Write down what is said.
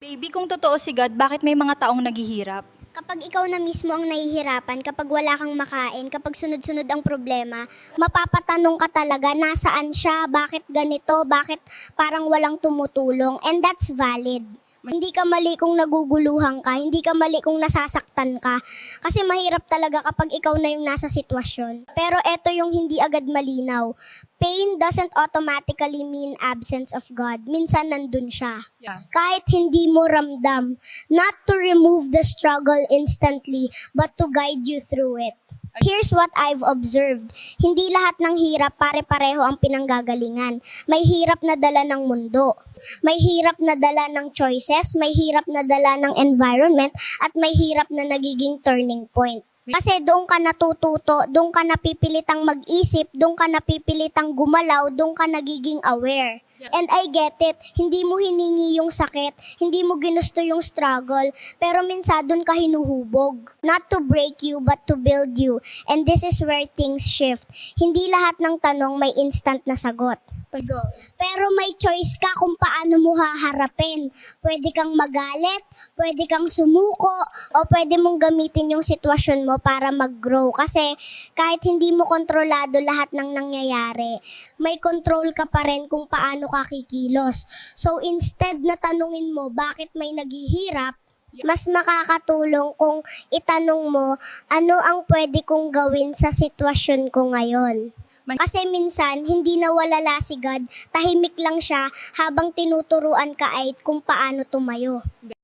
Baby, kung totoo si God, bakit may mga taong naghihirap? Kapag ikaw na mismo ang nahihirapan, kapag wala kang makain, kapag sunod-sunod ang problema, mapapatanong ka talaga, nasaan siya, bakit ganito, bakit parang walang tumutulong, and that's valid. Hindi ka mali kung naguguluhan ka, hindi ka mali kung nasasaktan ka. Kasi mahirap talaga kapag ikaw na yung nasa sitwasyon. Pero eto yung hindi agad malinaw. Pain doesn't automatically mean absence of God. Minsan nandun siya. Yeah. Kahit hindi mo ramdam. Not to remove the struggle instantly, but to guide you through it. Here's what I've observed. Hindi lahat ng hirap pare-pareho ang pinanggagalingan. May hirap na dala ng mundo. May hirap na dala ng choices, may hirap na dala ng environment, at may hirap na nagiging turning point. Kasi doon ka natututo, doon ka napipilitang mag-isip, doon ka napipilitang gumalaw, doon ka nagiging aware. And I get it, hindi mo hiningi yung sakit, hindi mo ginusto yung struggle, pero minsan doon ka hinuhubog. Not to break you, but to build you. And this is where things shift. Hindi lahat ng tanong may instant na sagot. Pero may choice ka kung paano mo haharapin. Pwede kang magalit, pwede kang sumuko, o pwede mong gamitin yung sitwasyon mo para mag-grow. Kasi kahit hindi mo kontrolado lahat ng nangyayari, may control ka pa rin kung paano ka kikilos. So instead na tanungin mo bakit may naghihirap, mas makakatulong kung itanong mo ano ang pwede kong gawin sa sitwasyon ko ngayon. Kasi minsan, hindi nawalala si God, tahimik lang siya habang tinuturuan ka ay kung paano tumayo.